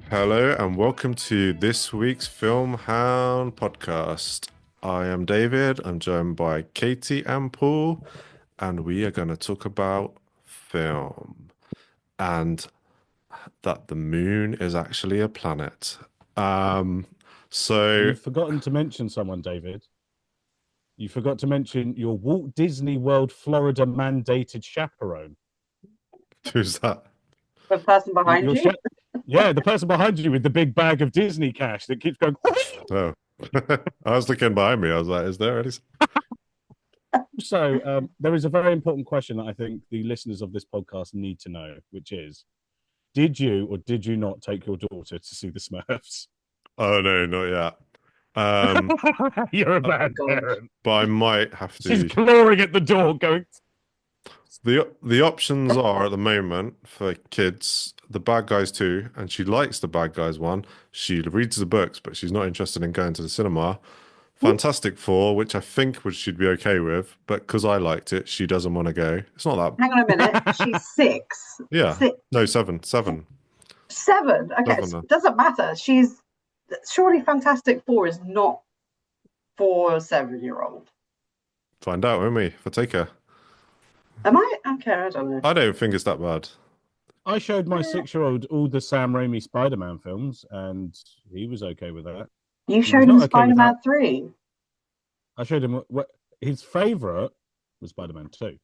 Hello and welcome to this week's Film Hound podcast. I am David. I'm joined by Katie and Paul, and we are going to talk about film and that the moon is actually a planet. So You've forgotten to mention someone, David. You forgot to mention your Walt Disney World Florida mandated chaperone. who's that? The person behind Your you? Yeah, the person behind you with the big bag of Disney cash that keeps going. Oh, I was looking behind me. I was like, is there any? So there is a very important question that I think the listeners of this podcast need to know, which is, did you or did you not take your daughter to see the Smurfs? Oh no, not yet. You're a bad God. parent. But I might have She's to. clawing at the door going, The options are at the moment for kids, the Bad Guys 2, and she likes the Bad Guys 1. She reads the books, but she's not interested in going to the cinema. Fantastic Four, which I think she'd be okay with, but because I liked it, she doesn't want to go. It's not that. Hang on a minute. She's six. Yeah. Six. No, seven. Seven. Seven. Okay, Seven, so it doesn't matter. She's surely Fantastic Four is not for a 7-year-old. Find out, won't we? If I take her. Am I? Okay, I don't know. I don't think it's that bad. I showed my 6-year-old all the Sam Raimi Spider-Man films, and he was okay with that. You showed him not okay with Spider-Man that. 3. I showed him his favorite was Spider-Man 2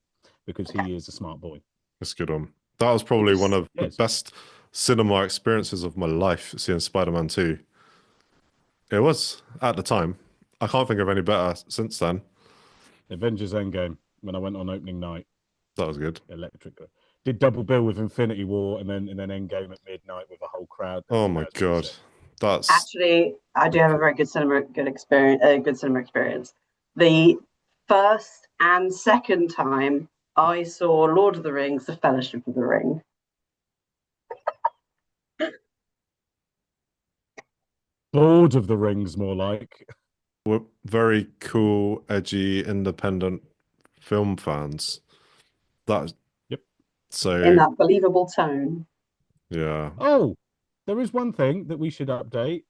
because he is a smart boy. That's a good one. That was probably one of the Yes. best cinema experiences of my life, seeing Spider-Man 2. It was, at the time. I can't think of any better since then. Avengers Endgame when I went on opening night. That was good. Electric. Did double bill with Infinity War and then Endgame at midnight with a whole crowd. Oh my God. That's Actually, I do have a very good cinema experience. The first and second time I saw Lord of the Rings: The Fellowship of the Ring. Lord of the Rings, more like. we're very cool, edgy, independent film fans. That Yep. So In that believable tone. yeah. Oh, there is one thing that we should update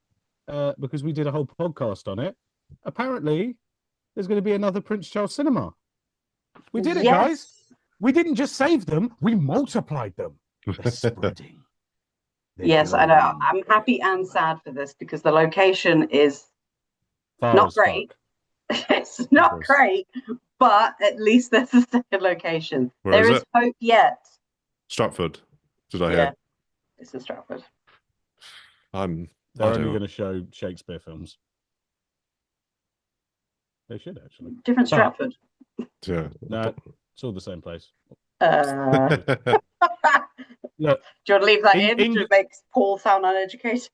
because we did a whole podcast on it. Apparently, there's going to be another Prince Charles cinema. We did it, guys. We didn't just save them, we multiplied them. They're spreading. Yes, I know. I'm happy and sad for this because the location is not great. It's not great, but at least there's a second location. Where there is is hope yet. Stratford. Did I Yeah, hear? it's in Stratford. They're only going to show Shakespeare films. They should actually. Different Stratford. Yeah. No, it's all the same place. Look, do you want to leave that in? in It makes Paul sound uneducated.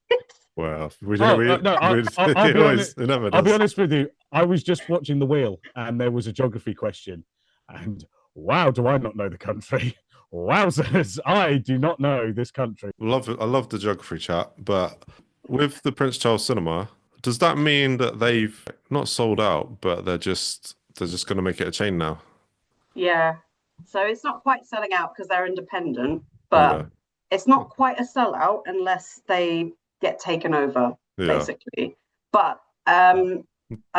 Well, we I'll never be honest with you. I was just watching The Wheel, and there was a geography question, and wow, do I not know the country? Wowzers, I do not know this country. I love the geography chat, but with the Prince Charles Cinema, does that mean that they've not sold out, but they're just going to make it a chain now? Yeah. So it's not quite selling out because they're independent, but it's not quite a sellout unless they get taken over, basically. But I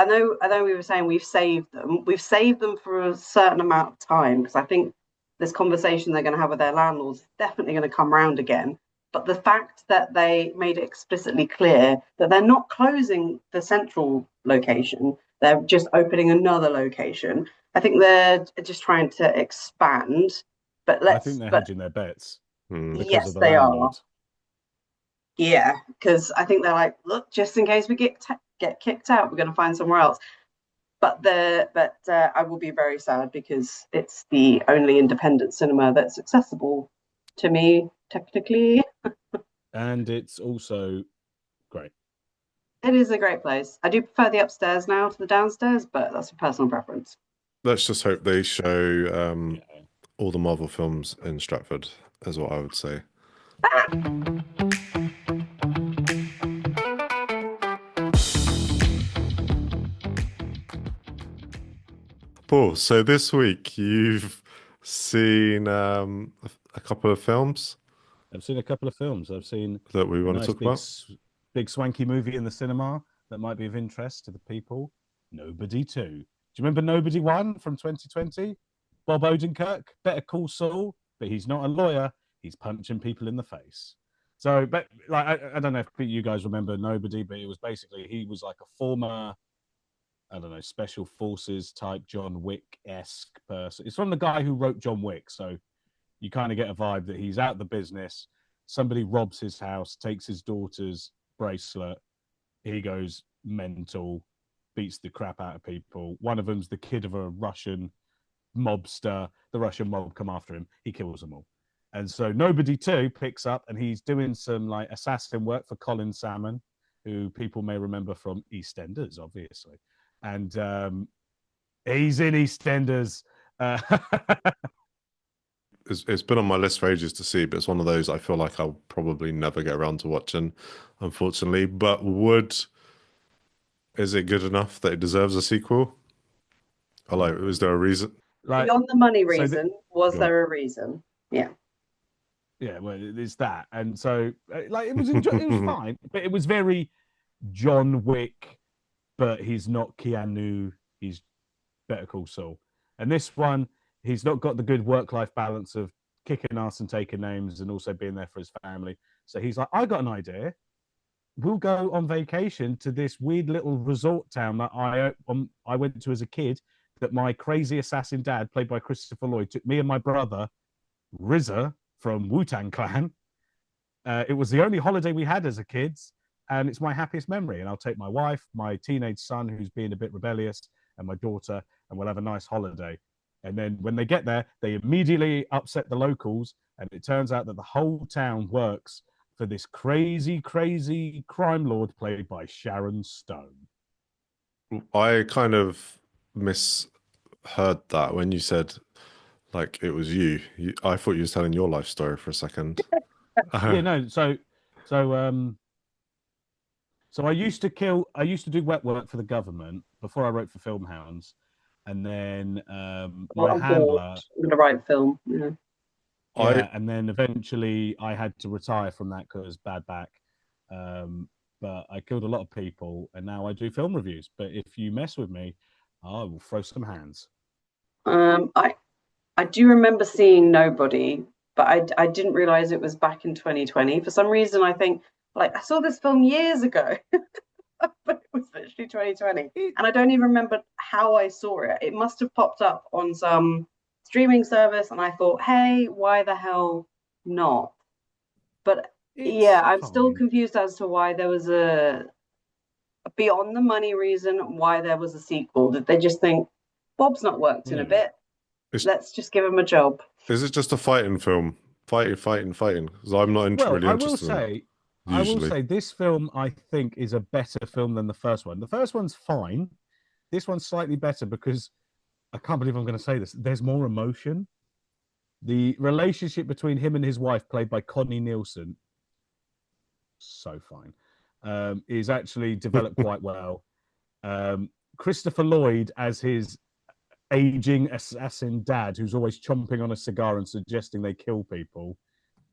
know we were saying we've saved them. We've saved them for a certain amount of time because I think this conversation they're going to have with their landlords is definitely going to come round again. But the fact that they made it explicitly clear that they're not closing the central location, they're just opening another location. I think they're just trying to expand. But I think they're hedging their bets. Yes, they are. Yeah, because I think they're like, look, just in case we get kicked out, we're going to find somewhere else. But I will be very sad because it's the only independent cinema that's accessible to me, technically. And it's also great. It is a great place. I do prefer the upstairs now to the downstairs, but that's a personal preference. Let's just hope they show all the Marvel films in Stratford, is what I would say. Paul, so this week you've seen a couple of films. I've seen a couple of films. I've seen that we a want to nice talk about? big swanky movie in the cinema that might be of interest to the people. Nobody 2. Do you remember Nobody 1 from 2020? Bob Odenkirk, Better Call Saul, but he's not a lawyer. He's punching people in the face. So, but like, I don't know if you guys remember Nobody, but it was basically he was like a former, I don't know, special forces type John Wick-esque person. It's from the guy who wrote John Wick, so you kind of get a vibe that he's out the business. Somebody robs his house, takes his daughter's bracelet. He goes mental, beats the crap out of people. One of them's the kid of a Russian mobster. The Russian mob come after him. He kills them all. And so Nobody 2 picks up, and he's doing some like assassin work for Colin Salmon, who people may remember from EastEnders, obviously. And he's in EastEnders. It's been on my list for ages to see, but it's one of those I feel like I'll probably never get around to watching, unfortunately. But is it good enough that it deserves a sequel? Or like, was there a reason? Like, beyond the money reason, was there a reason? Yeah. Yeah, well, it's that, and so like it was fine, but it was very John Wick, but he's not Keanu. He's Better Call Saul, and this one he's not got the good work-life balance of kicking ass and taking names, and also being there for his family. So he's like, I got an idea. We'll go on vacation to this weird little resort town that I went to as a kid. That my crazy assassin dad, played by Christopher Lloyd, took me and my brother RZA from Wu-Tang Clan. It was the only holiday we had as a kids, and it's my happiest memory. And I'll take my wife, my teenage son, who's being a bit rebellious, and my daughter, and we'll have a nice holiday. And then when they get there, they immediately upset the locals, and it turns out that the whole town works for this crazy, crazy crime lord played by Sharon Stone. I kind of misheard that when you said like it was you. I thought you were telling your life story for a second. Yeah, no. So I used to do wet work for the government before I wrote for Film Hounds, and then my handler with the right film. Yeah, and then eventually I had to retire from that because bad back. But I killed a lot of people, and now I do film reviews. But if you mess with me, I will throw some hands. I do remember seeing Nobody, but I didn't realize it was back in 2020. For some reason, I think like I saw this film years ago, but it was literally 2020, and I don't even remember how I saw it. It must have popped up on some streaming service, and I thought, hey, why the hell not? But I'm still confused as to why there was a beyond the money reason why there was a sequel. Did they just think Bob's not worked in a bit? Let's just give him a job. Is it just a fighting film? Fighting. Because I'm not really interested. I will say this film, I think, is a better film than the first one. The first one's fine. This one's slightly better because I can't believe I'm going to say this. There's more emotion. The relationship between him and his wife, played by Connie Nielsen, so fine, is actually developed quite well. Christopher Lloyd as his aging assassin dad, who's always chomping on a cigar and suggesting they kill people,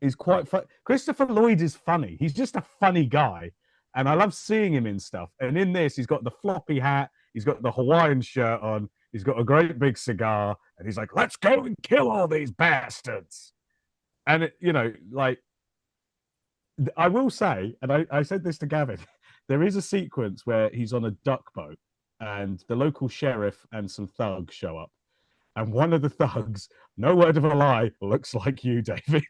is quite fun. Christopher Lloyd is funny. He's just a funny guy, and I love seeing him in stuff. And in this, he's got the floppy hat, he's got the Hawaiian shirt on, he's got a great big cigar, and he's like, "Let's go and kill all these bastards." And I will say, and I said this to Gavin, there is a sequence where he's on a duck boat, and the local sheriff and some thugs show up. And one of the thugs, no word of a lie, looks like you, David.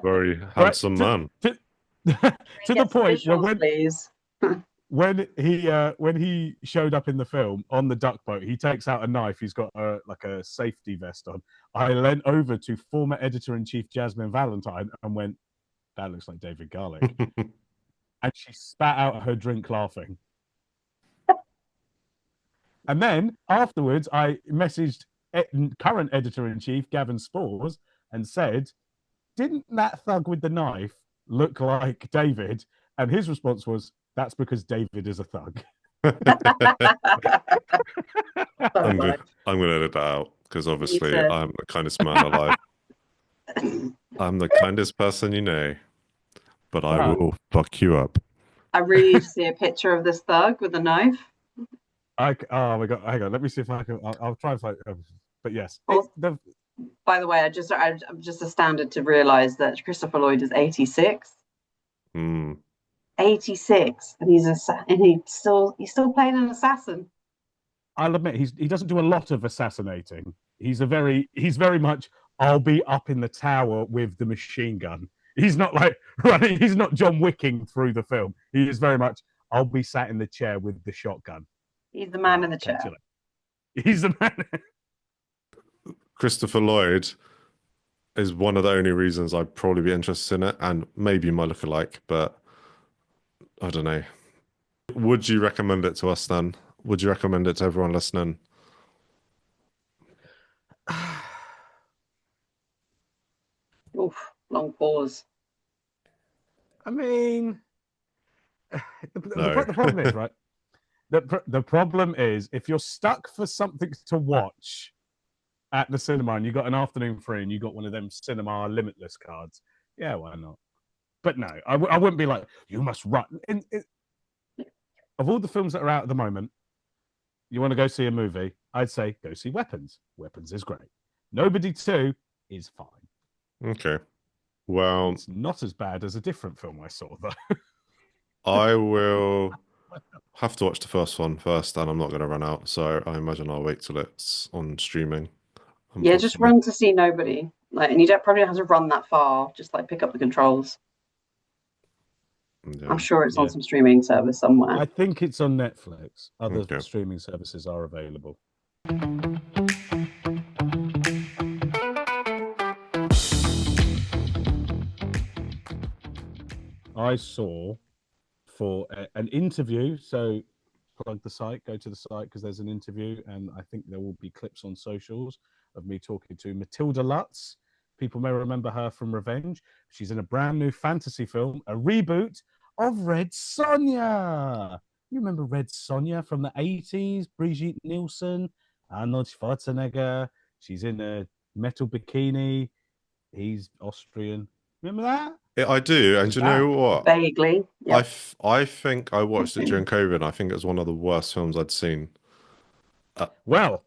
Very handsome man. To the point where when he showed up in the film on the duck boat, he takes out a knife. He's got a safety vest on. I leant over to former editor-in-chief Jasmine Valentine and went, "That looks like David Garlick." And she spat out her drink laughing. And then afterwards, I messaged current editor-in-chief Gavin Spores and said, "Didn't that thug with the knife look like David?" And his response was, "That's because David is a thug." I'm going to edit that out because obviously I'm the kindest man alive. I'm the kindest person you know, but I Wow. will fuck you up. I really need to see a picture of this thug with a knife. Oh my god, hang on. Let me see if I can. I'll try and find. But yes, by the way, I'm just astounded to realize that Christopher Lloyd is 86. 86, and he's still playing an assassin. I'll admit he doesn't do a lot of assassinating. He's very much I'll be up in the tower with the machine gun. He's not like running. He's not John Wicking through the film. He is very much I'll be sat in the chair with the shotgun. He's the man in the chair. He's the man. Christopher Lloyd is one of the only reasons I'd probably be interested in it, and maybe my lookalike, but I don't know. Would you recommend it to us then? Would you recommend it to everyone listening? Oof, long pause. I mean, the problem is, right? The problem is if you're stuck for something to watch at the cinema and you got an afternoon free and you got one of them cinema limitless cards, yeah, why not? But no, I wouldn't be like, you must run. Of all the films that are out at the moment, you want to go see a movie, I'd say go see Weapons. Weapons is great. Nobody 2 is fine. Okay. Well, it's not as bad as a different film I saw, though. I will have to watch the first one first, and I'm not going to run out. So I imagine I'll wait till it's on streaming. Yeah, just run to see Nobody. And you don't probably have to run that far. Just pick up the controls. Yeah. I'm sure it's on some streaming service somewhere. I think it's on Netflix. Other streaming services are available. I saw for an interview, so plug the site, go to the site because there's an interview, and I think there will be clips on socials of me talking to Matilda Lutz. People may remember her from Revenge. She's in a brand new fantasy film, a reboot of Red Sonja. You remember Red Sonja from the 80s? Brigitte Nielsen, Arnold Schwarzenegger. She's in a metal bikini. He's Austrian. Remember that? Yeah, I do. And do you know what? Vaguely. Yep. I think I watched it during COVID. And I think it was one of the worst films I'd seen. Well.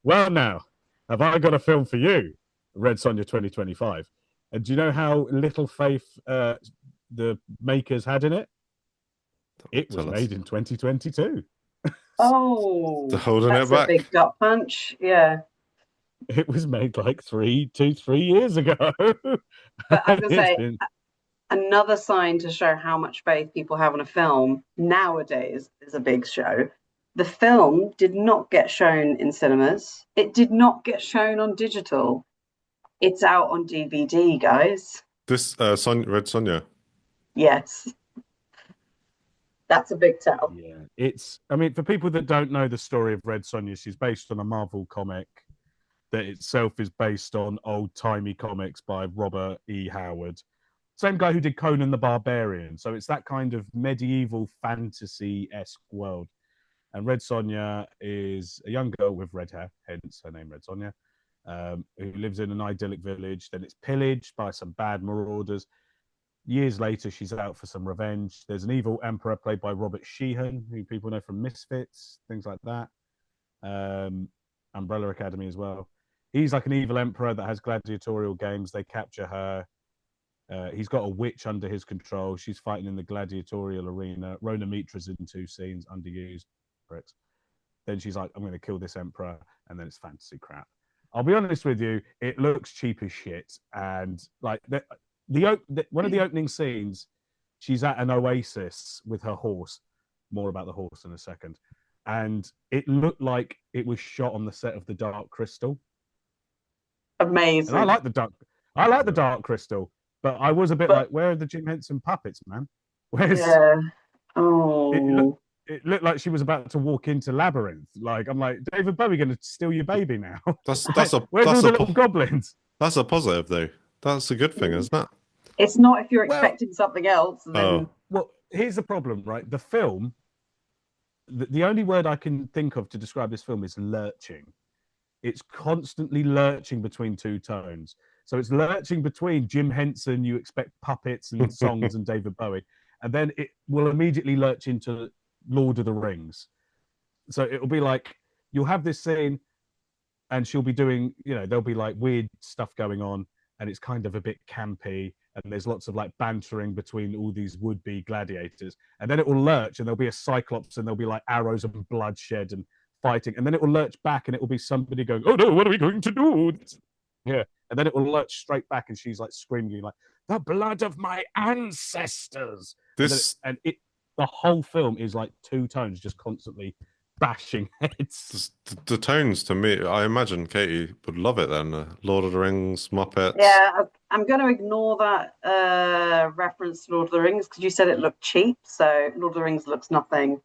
Well, now, have I got a film for you? Red Sonja 2025. And do you know how little faith the makers had in it? It was made in 2022. Oh, that's a big gut punch. Yeah. It was made like 3 years ago. But I was going to say, another sign to show how much faith people have in a film nowadays is a big show. The film did not get shown in cinemas. It did not get shown on digital. It's out on DVD, guys. This Red Sonja. Yes. That's a big tell. Yeah. For people that don't know the story of Red Sonja, she's based on a Marvel comic that itself is based on old-timey comics by Robert E. Howard. Same guy who did Conan the Barbarian. So it's that kind of medieval fantasy-esque world. And Red Sonja is a young girl with red hair, hence her name Red Sonja, who lives in an idyllic village. Then it's pillaged by some bad marauders. Years later, she's out for some revenge. There's an evil emperor played by Robert Sheehan, who people know from Misfits, things like that. Umbrella Academy as well. He's like an evil emperor that has gladiatorial games. They capture her. He's got a witch under his control. She's fighting in the gladiatorial arena. Rona Mitra's in 2 scenes, underused. Bricks. Then she's like, I'm going to kill this emperor. And then it's fantasy crap. I'll be honest with you, it looks cheap as shit. And like one of the opening scenes, she's at an oasis with her horse. More about the horse in a second. And it looked like it was shot on the set of The Dark Crystal. Amazing. And I like the Dark Crystal, but I was a bit like, where are the Jim Henson puppets, man? Where's it looked like she was about to walk into Labyrinth. Like, I'm like, David Bowie going to steal your baby now? Where's all the little goblins? That's a positive, though. That's a good thing, isn't it? It's not if you're expecting something else. Then... Well, here's the problem, right? The film, the only word I can think of to describe this film is lurching. it's constantly lurching between two tones. So it's lurching between Jim Henson, you expect puppets and songs, and David Bowie, and then it will immediately lurch into Lord of the Rings. So it'll be like, you'll have this scene and she'll be doing, there'll be like weird stuff going on, and it's kind of a bit campy, and there's lots of like bantering between all these would-be gladiators, and then it will lurch and there'll be a cyclops and there'll be like arrows and bloodshed and fighting, and then it will lurch back and it will be somebody going, oh no, what are we going to do? Yeah. And then it will lurch straight back and she's like screaming like, the blood of my ancestors. The whole film is like two tones just constantly bashing heads. The tones, to me, I imagine Katie would love it then. Lord of the Rings, Muppets. Yeah, I'm going to ignore that reference to Lord of the Rings because you said it looked cheap. So Lord of the Rings looks nothing.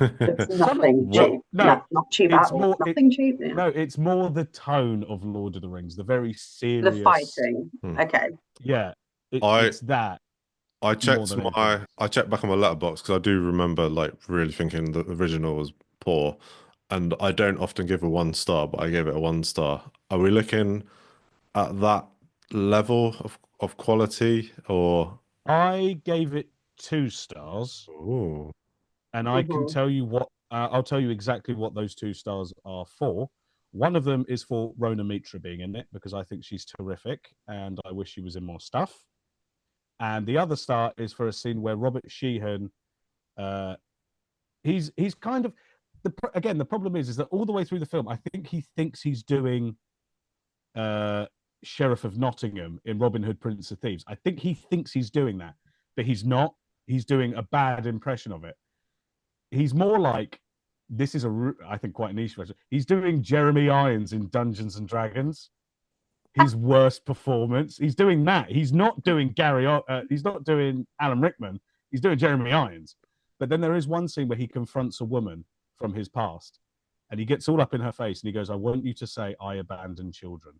It's nothing cheap. No, not cheap at all. Nothing cheap. Yeah. No, it's more the tone of Lord of the Rings, the very serious. The fighting. Okay. Yeah, it's that. I checked back on my letterbox because I do remember like really thinking that the original was poor, and I don't often give a 1 star, but I gave it a 1 star. Are we looking at that level of quality, or? I gave it 2 stars. Ooh. And I can tell you what, I'll tell you exactly what those 2 stars are for. One of them is for Rona Mitra being in it, because I think she's terrific and I wish she was in more stuff. And the other star is for a scene where Robert Sheehan, he's kind of, again, the problem is that all the way through the film, I think he thinks he's doing Sheriff of Nottingham in Robin Hood, Prince of Thieves. I think he thinks he's doing that, but he's not. He's doing a bad impression of it. He's more like, this is I think quite a niche version. He's doing Jeremy Irons in Dungeons and Dragons. His worst performance. He's doing that. He's not doing he's not doing Alan Rickman. He's doing Jeremy Irons. But then there is one scene where he confronts a woman from his past, and he gets all up in her face and he goes, I want you to say, I abandoned children.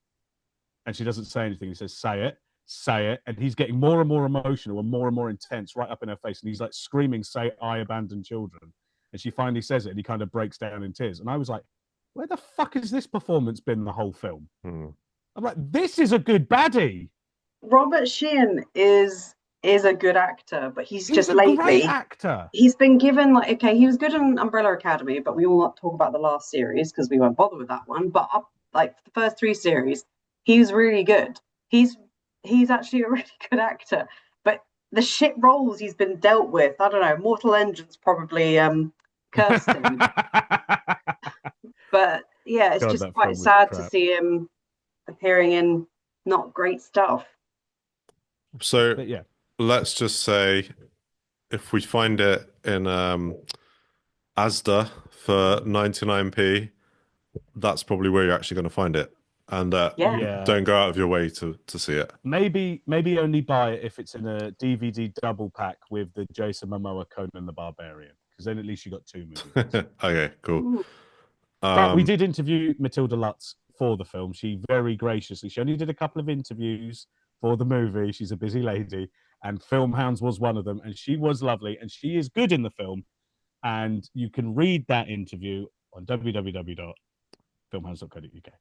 And she doesn't say anything. He says, say it. And he's getting more and more emotional and more intense right up in her face. And he's like screaming, say, I abandoned children. And she finally says it and he kind of breaks down in tears. And I was like, where the fuck has this performance been the whole film? I'm like, this is a good baddie. Robert Sheehan is a good actor, but he's just lately a great actor. He's been given he was good in Umbrella Academy, but we will not talk about the last series because we won't bother with that one. But the first 3 series, he was really good. He's actually a really good actor, but the shit roles he's been dealt with, I don't know, Mortal Engines probably cursed him. But yeah, it's just quite sad to see him appearing in not great stuff. So let's just say if we find it in Asda for 99p, that's probably where you're actually going to find it. And don't go out of your way to see it. Maybe only buy it if it's in a DVD double pack with the Jason Momoa Conan the Barbarian, because then at least you got 2 movies. Okay, cool. But we did interview Matilda Lutz for the film. She very graciously, she only did a couple of interviews for the movie.'s a busy lady, and Film Hounds was one of them, and she was lovely, and she is good in the film. And you can read that interview on www.filmhounds.co.uk.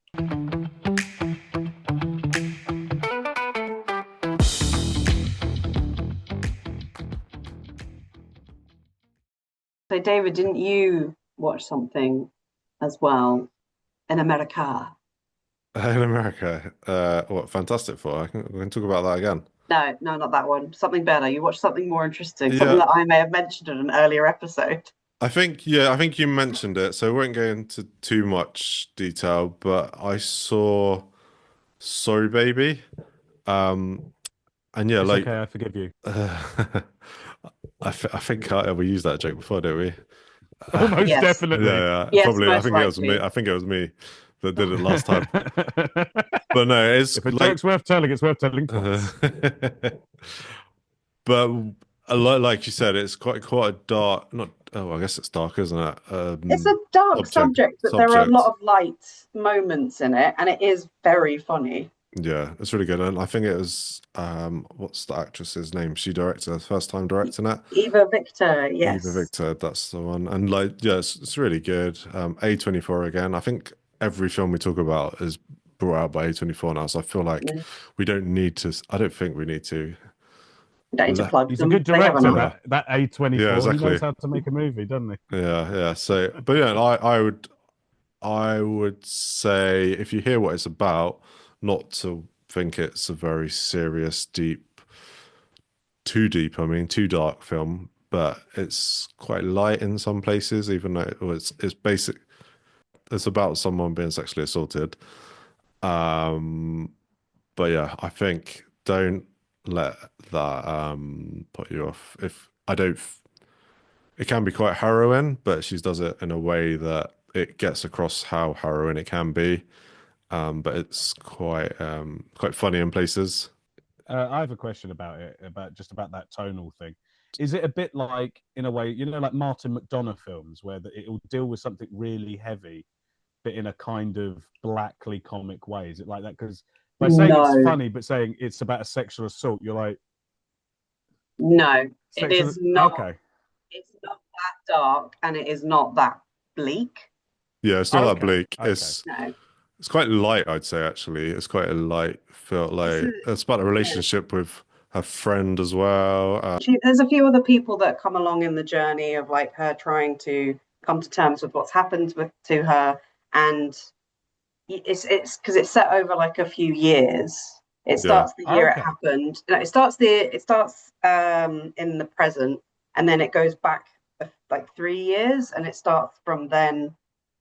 So, David, didn't you watch something as well in America? In America? What, Fantastic Four? We can talk about that again. No, not that one. Something better. You watched something more interesting, something that I may have mentioned in an earlier episode. I think you mentioned it, so I won't go into too much detail, but I saw Sorry Baby. And it's okay, I forgive you. I think we used that joke before, didn't we? Almost definitely. Yeah. Yes, probably. I think it was me. I think it was me that did it last time. But no, it's if a joke's worth telling, it's worth telling twice. But like you said, it's quite a dark. I guess it's dark, isn't it? It's a dark subject, but there are a lot of light moments in it, and it is very funny. Yeah, it's really good, and I think it was what's the actress's name? She directed her first time directing it. Eva Victor, yes. Eva Victor, that's the one, and it's really good. A24 again. I think every film we talk about is brought out by A24 now. So I feel like we don't need to. I don't think we need to. Don't need to plug He's them. a good They have director. enough. That A24. Yeah, He exactly. knows how to make a movie, doesn't he? Yeah. So, but yeah, I would say if you hear what it's about, not to think it's a very serious, deep, too deep, I mean, too dark film, but it's quite light in some places, even though it's basic. It's about someone being sexually assaulted. Um, but yeah, I think don't let that put you off. If I don't, it can be quite harrowing, but she does it in a way that it gets across how harrowing it can be. But it's quite funny in places. I have a question about it, about that tonal thing. Is it a bit like, in a way, like Martin McDonagh films, where it'll deal with something really heavy, but in a kind of blackly comic way? Is it like that? Because by saying it's No, funny, but saying it's about a sexual assault, you're like, no, it sexual. is not. Okay. It's not that dark, and it is not that bleak. Yeah, it's not that Okay. bleak. Okay. No, It's quite light, I'd say. Actually, it's quite a light. Felt like it's about a yeah. relationship with her friend as well. There's a few other people that come along in the journey of like her trying to come to terms with what's happened to her, and it's because it's set over like a few years. It Yeah, starts the year it Okay. happened. No, it starts in the present, and then it goes back like 3 years, and it starts from then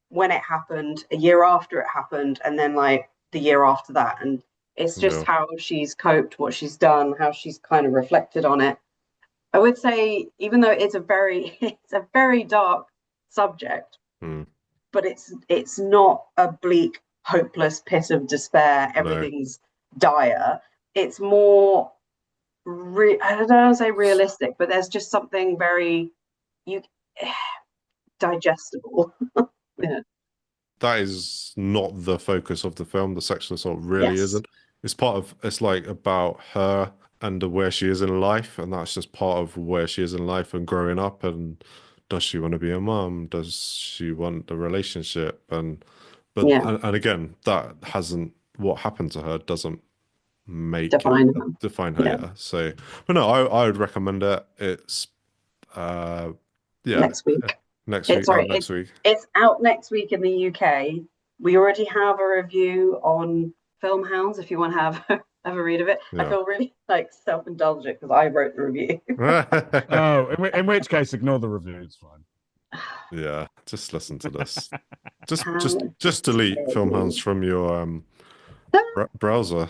when it happened, a year after it happened, and then like the year after that. And it's just yeah, how she's coped, what she's done, how she's kind of reflected on it. I would say, even though it's a very it's a very dark subject, mm, but it's not a bleak, hopeless pit of despair. no, Everything's dire. It's more I don't know how to say realistic, but there's just something very you digestible. Yeah. that is not the focus of the film. The sexual assault really Yes. isn't. It's part of. It's like about her and where she is in life, and that's just part of where she is in life and growing up. And does she want to be a mom? Does she want the relationship? Yeah. And again, that hasn't what happened to her doesn't make it Define them. define her. Yeah. Yeah. So, but no, I would recommend it. It's uh, yeah, Next week. next It's week out sorry, next week. it's out next week in the UK. We already have a review on Film Hounds if you want to have a read of it. I Yeah. feel really like self-indulgent because I wrote the review. Oh, in which case, ignore the review. It's fine. Yeah, just listen to this. Just How just just delete dare Film Hounds you? from your browser.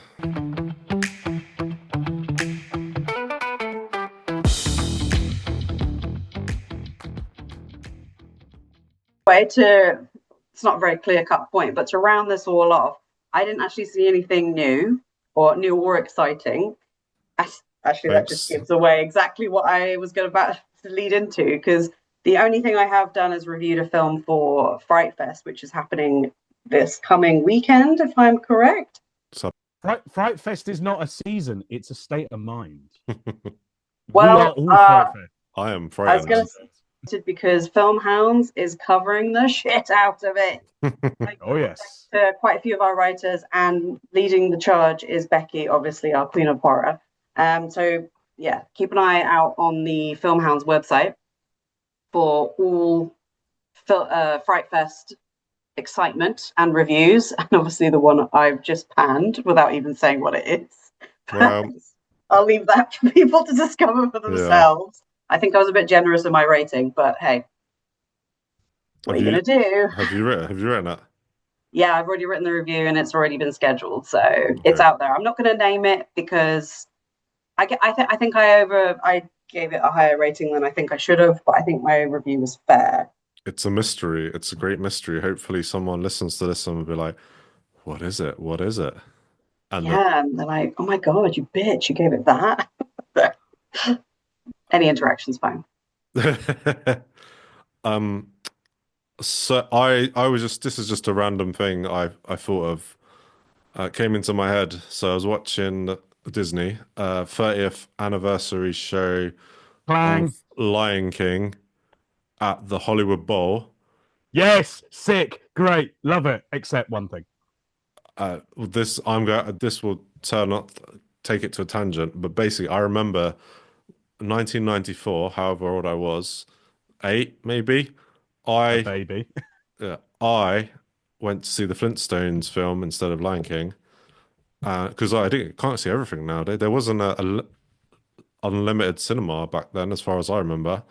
Way to it's not a very clear-cut point, but to round this all off, I didn't actually see anything new or exciting. Actually, that just Thanks. gives away exactly what I was going about to lead into, because the only thing I have done is reviewed a film for Fright Fest, which is happening this coming weekend, if I'm correct. So, Fright Fest is not a season; it's a state of mind. We are Well, all Fright Fest. I am I was going frightened. to say because Film Hounds is covering the shit out of it. Like, Oh yes. quite a few of our writers, and leading the charge is Becky, obviously our Queen of Horror. So yeah, keep an eye out on the Film Hounds website for all Fright Fest excitement and reviews, and obviously the one I've just panned without even saying what it is. Well, I'll leave that for people to discover for yeah. themselves. I think I was a bit generous in my rating, but hey, what are you gonna do? Have you written it? Yeah, I've already written the review and it's already been scheduled, so it's Okay. out there. I'm not going to name it because I think I gave it a higher rating than I think I should have, but I think my review was fair. It's a mystery. It's a great mystery. Hopefully someone listens to this and will be like, what is it? What is it? And Yeah, and they're like, "Oh my god, you bitch! You gave it that." Any interaction's fine. um so I was just this is just a random thing I thought of came into my head. So I was watching Disney 30th anniversary show Clang. of Lion King at the Hollywood Bowl. Yes. Sick. Great, love it. Except one thing. This will take it to a tangent, but basically, I remember 1994, however old I was, 8 maybe. A I baby. I went to see the Flintstones film instead of Lion King because I can't see everything nowadays. There wasn't a unlimited cinema back then, as far as I remember.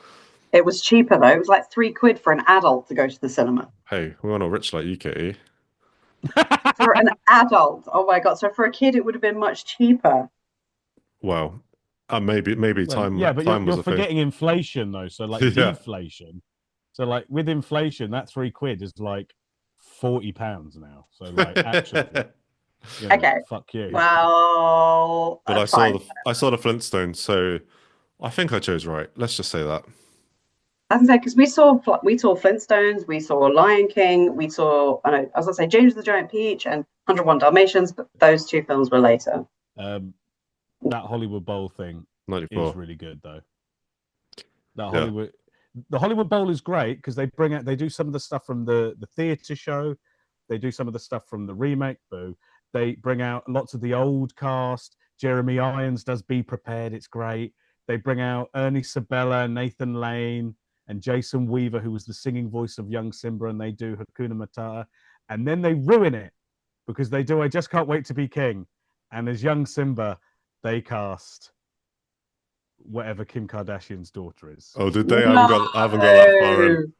It was cheaper though. It was like £3 for an adult to go to the cinema. Hey, we're not rich like you, Kitty. For an adult, oh my God! So for a kid, it would have been much cheaper. Well, maybe Well, time yeah, but time was you're a thing. forgetting inflation though. So like Yeah. deflation. So like with inflation, that £3 is like £40 now. So like actually, Okay. fuck you. Well, But fine. I saw the Flintstones, so I think I chose right. Let's just say that. I was say because we saw Flintstones, we saw Lion King, we saw I was gonna say James the Giant Peach and 101 Dalmatians, but those two films were later. That Hollywood Bowl thing 94. is really good though. Yeah. The Hollywood Bowl is great because they do some of the stuff from the theatre show, they do some of the stuff from the remake. Boo. They bring out lots of the old cast. Jeremy Irons does Be Prepared. It's great. They bring out Ernie Sabella, Nathan Lane, and Jason Weaver, who was the singing voice of young Simba, and they do Hakuna Matata. And then they ruin it because they do I Just Can't Wait to Be King. And as young Simba, they cast whatever Kim Kardashian's daughter is. Oh, did they? No, I haven't got that far in.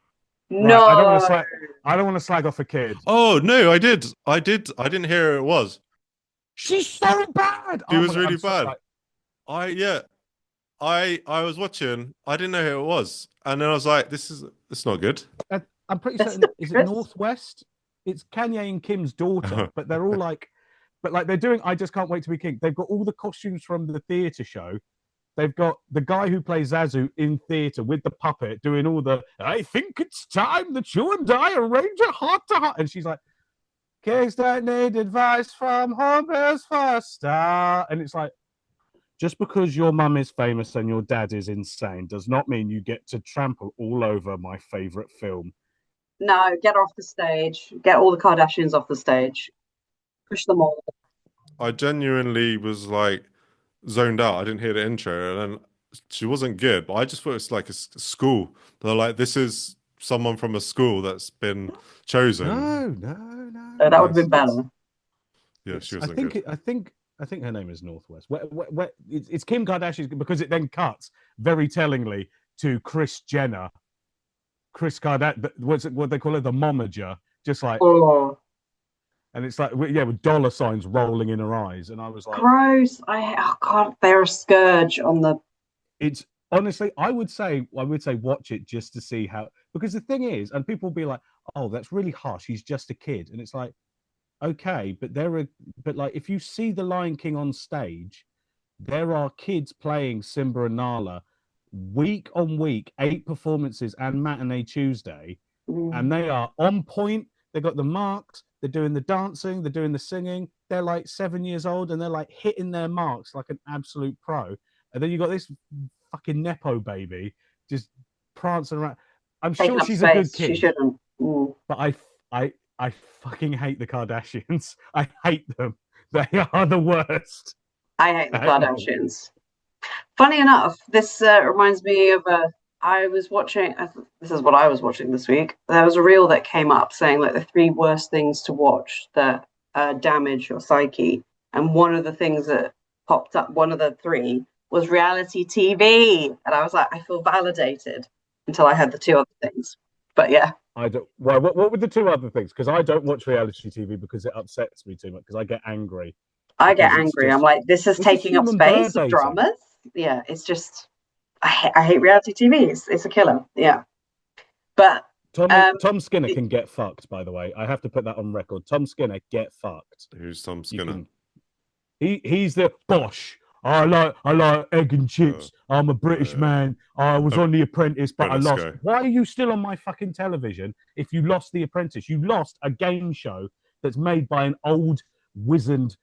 no. Right, I don't want to slag off a kid. Oh no, I did. I didn't hear who it was. She's so bad. She was really bad. I was watching. I didn't know who it was, and then I was like, "It's not good." I'm pretty certain. Is it Northwest? It's Kanye and Kim's daughter, but they're all like, they're doing. I Just Can't Wait to Be King. They've got all the costumes from the theatre show. They've got the guy who plays Zazu in theatre with the puppet doing all the. I think it's time that you and I arrange a heart to heart, and she's like, "Kids don't need advice from Homer's for a star," and it's like. Just because your mum is famous and your dad is insane does not mean you get to trample all over my favourite film. No, get off the stage. Get all the Kardashians off the stage. Push them all. I genuinely was like zoned out. I didn't hear the intro, and then she wasn't good. But I just thought it was like a school. They're like, "This is someone from a school that's been chosen." No. That would have been better. Yeah, she wasn't good. I think her name is Northwest. It's Kim Kardashian because it then cuts very tellingly to Kris Jenner. Kris Kardashian, what they call her, the momager, just like, and it's like, with dollar signs rolling in her eyes, and I was like, gross. Oh God, they're a scourge on the. It's honestly, I would say watch it just to see how, because the thing is, and people will be like, oh, that's really harsh. He's just a kid, and it's like. Okay, but if you see the Lion King on stage, there are kids playing Simba and Nala week on week, 8 performances and Matinee Tuesday, and they are on point. They got the marks. They're doing the dancing. They're doing the singing. They're like 7 years old, and they're like hitting their marks like an absolute pro. And then you got this fucking nepo baby just prancing around. I'm sure she's a good kid. She shouldn't. But I fucking hate the Kardashians. I hate them. They are the worst. I hate the Kardashians. Funny enough, this reminds me of I was watching. This is what I was watching this week. There was a reel that came up saying like the 3 worst things to watch that damage your psyche, and one of the things that popped up, one of the 3, was reality TV, and I was like, I feel validated until I heard the 2 other things. But yeah. I don't. Well, what were the 2 other things? Because I don't watch reality TV because it upsets me too much. Because I get angry. I'm like, this is taking up space of dramas. Yeah, it's just, I hate reality TV. It's a killer. Yeah, but Tom Skinner can get fucked. By the way, I have to put that on record. Tom Skinner, get fucked. Who's Tom Skinner? He's the Bosh. I like egg and chips. I'm a British man. I was on The Apprentice, but I lost. Why are you still on my fucking television if you lost The Apprentice? You lost a game show that's made by an old wizened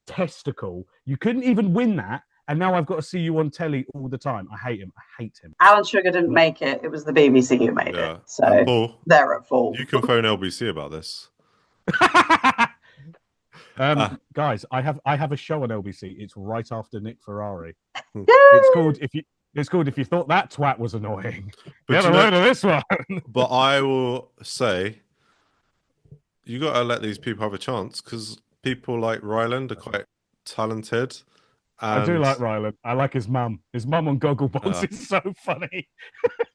testicle. You couldn't even win that, and now I've got to see you on telly all the time. I hate him. Alan Sugar didn't make it. It was the BBC who made it. So and Paul, they're at fault. You can phone LBC about this. Guys, I have a show on LBC. It's right after Nick Ferrari. It's called If You Thought That Twat Was Annoying. Get a load of this one. But I will say, you got to let these people have a chance, because people like Ryland are quite talented. And... I do like Ryland. I like his mum. His mum on Gogglebox is so funny.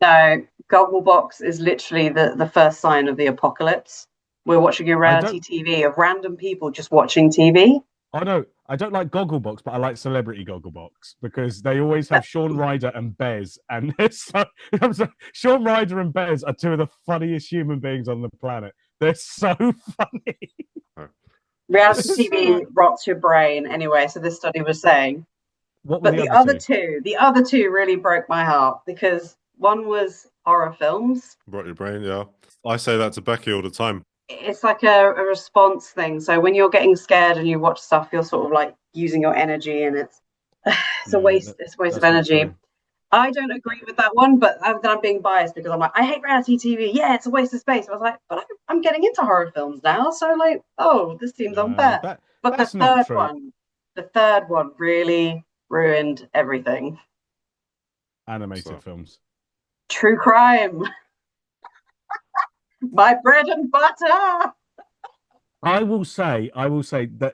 No, Gogglebox is literally the first sign of the apocalypse. We're watching a reality TV of random people just watching TV. Oh no, I don't like Gogglebox, but I like Celebrity Gogglebox, because they always have Sean Ryder and Bez, and Sean Ryder and Bez are two of the funniest human beings on the planet. They're so funny. Reality TV rots your brain. Anyway, so this study was saying, what were but the other two really broke my heart, because one was horror films. Rot your brain, yeah. I say that to Becky all the time. It's like a response thing. So when you're getting scared and you watch stuff, you're sort of like using your energy, and it's a waste. It's a waste of energy. I don't agree with that one, but I'm being biased because I'm like, I hate reality TV. Yeah, it's a waste of space. I was like, but I'm getting into horror films now, so like, oh, this seems unfair. But the third one really ruined everything. Animated films. True crime. My bread and butter. I will say that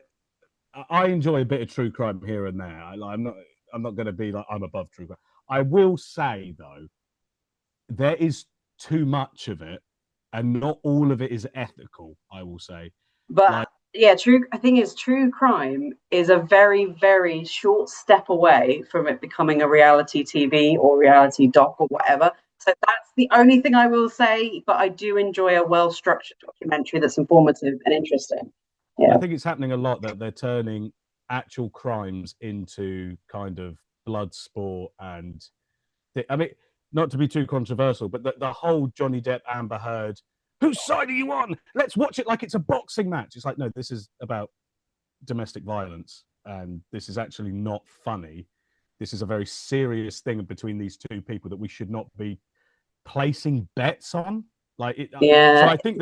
I enjoy a bit of true crime here and there. I'm not going to be like I'm above true crime. I will say though, there is too much of it, and not all of it is ethical. I will say, but I think true crime is a very, very short step away from it becoming a reality TV or reality doc or whatever. So that's the only thing I will say, but I do enjoy a well-structured documentary that's informative and interesting. Yeah. I think it's happening a lot that they're turning actual crimes into kind of blood sport, and I mean, not to be too controversial, but the whole Johnny Depp Amber Heard, whose side are you on? Let's watch it like it's a boxing match. It's like, no, this is about domestic violence, and this is actually not funny. This is a very serious thing between these two people that we should not be placing bets on. Like, so I think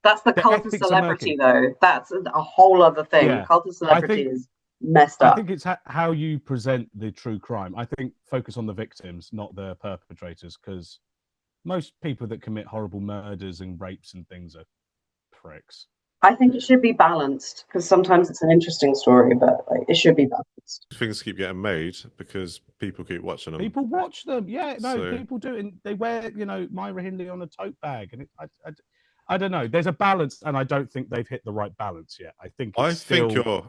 that's the cult of celebrity, though. That's a whole other thing. Yeah. Cult of celebrity is messed up. I think it's how you present the true crime. I think focus on the victims, not the perpetrators, because most people that commit horrible murders and rapes and things are pricks. I think it should be balanced, because sometimes it's an interesting story, but like, it should be balanced. Things keep getting made because people keep watching them. People watch them, yeah. No, people do, and they wear, Myra Hindley on a tote bag, and I don't know. There's a balance, and I don't think they've hit the right balance yet. I think your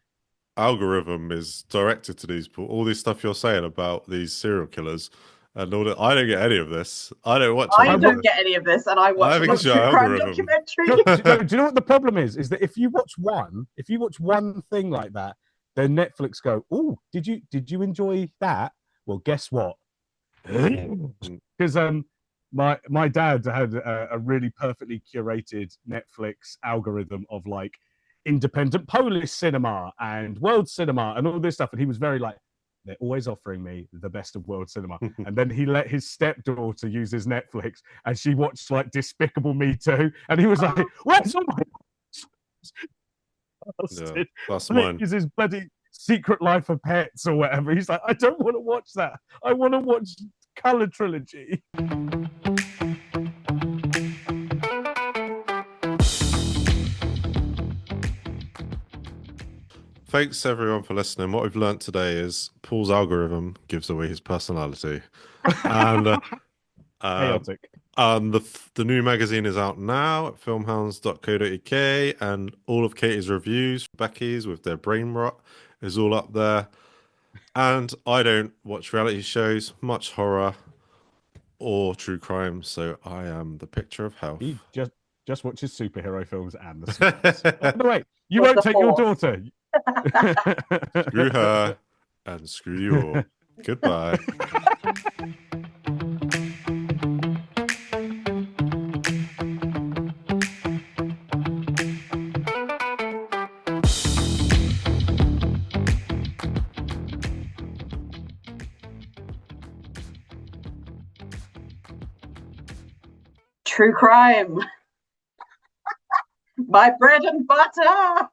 algorithm is directed to these people. All this stuff you're saying about these serial killers. And all that, I don't get any of this. I don't watch. I don't get any of this, and I watch a true crime documentary. Do you know what the problem is? Is that if you watch one thing like that, then Netflix go, "Oh, did you enjoy that? Well, guess what? Because my dad had a really perfectly curated Netflix algorithm of like independent Polish cinema and world cinema and all this stuff, and he was very like, they're always offering me the best of world cinema. And then he let his stepdaughter use his Netflix, and she watched like Despicable Me Too. And he was like, where's all my that's mine. Is his bloody Secret Life of Pets or whatever. He's like, I don't want to watch that. I want to watch Color Trilogy. Thanks everyone for listening. What we've learned today is Paul's algorithm gives away his personality, and chaotic. The new magazine is out now at filmhounds.co.uk, and all of Katie's reviews, Becky's with their brain rot, is all up there. And I don't watch reality shows, much horror or true crime, so I am the picture of health. He just watches superhero films and the sports. By the way, you won't take your daughter. Screw her and screw you all. Goodbye. True crime. My bread and butter.